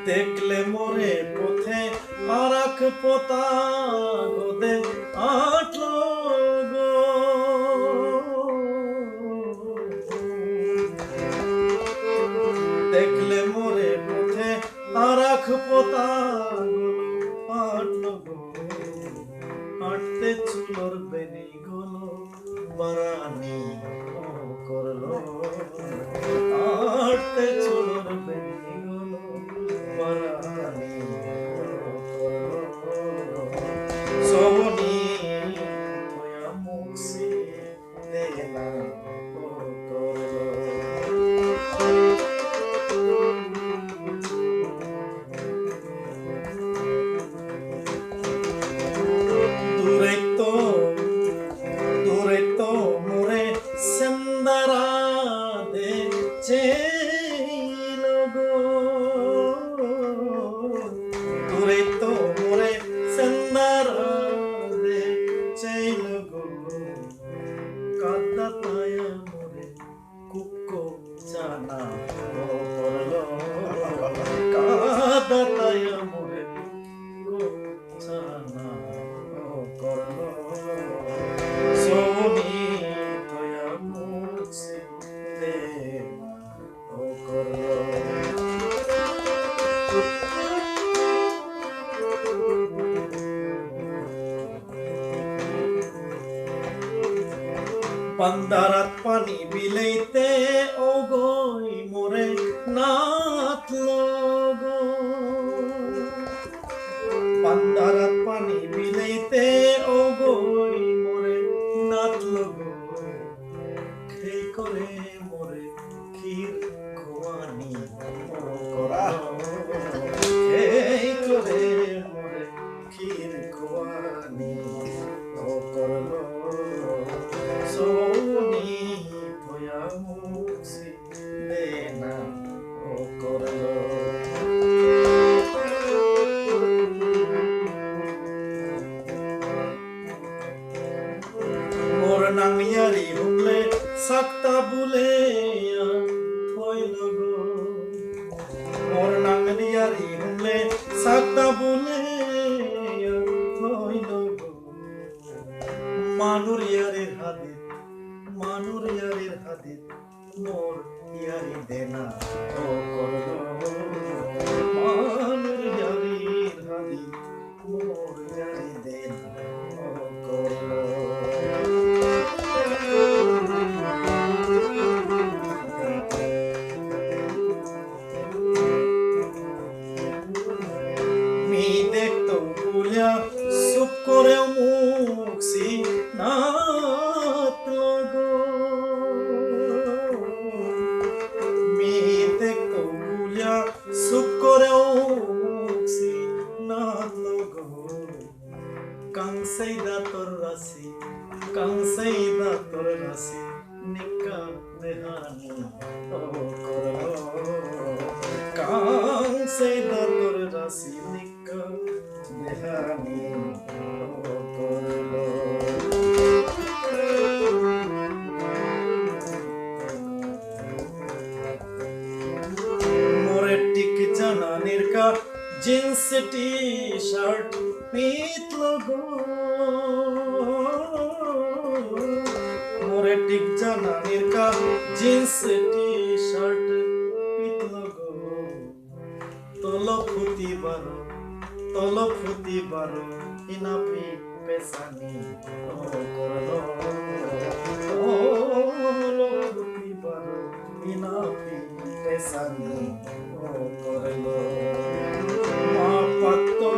দেখলে মোরে পথে আরাক পোতা গোদে আটলো গো দেখলে মোরে পথে আরাক পোতা আটলো গো আটতে চুলোর বেনি গলো বারানি করলো আটতে চুলোর বেনি গলো বারানি করলো সবনি তোয়া মুক্সি দেনা পান্দারাত পানি বিলাইতে ও গই মোরে নাতলো গো পান্দারাত পানি বিলাইতে ও গই মোরে নাতলো গো খেই করে মোরে ক্ষীর খোয়ানি করা খেই করে মোরে ক্ষীর খোয়ানি করলো সোনি তোয়া মুক্সি দেনা ও করলো মোর নাংয়ারি হুমলে সাক্তা বুলে হইল গো মোর নাংয়ারি হুমলে সাক্তা বুলে হইল গো মানুর ইয়ারের হাদিত মোর ইয়ারি দেনা ও করলো মানুর ইয়ারির হাদিত মোর ইয়ারি দেনা ও করলো মি দেখতো ভুলিয়া চুপ করে মুখছি নাতলো গো মি দেখতো ভুলিয়া চুপ করে মুখছি নাতলো গো কাংসাইদা তোর রাশি নিকা দেহানি ও করলো কাংসাইদা তোর রাশি নিকা দেহানি ও করলো মোরে টিক জানানির কা জিন্স টি শার্ট পিতলো গো মোরে টিক জানানির কা জিন্স টি শার্ট পিতলো গো তলফুতি বারো ইনাপি পেশানি ও করলো তলফুতি বারো ইনাপি পেশানি ও করলো মা পাত্তো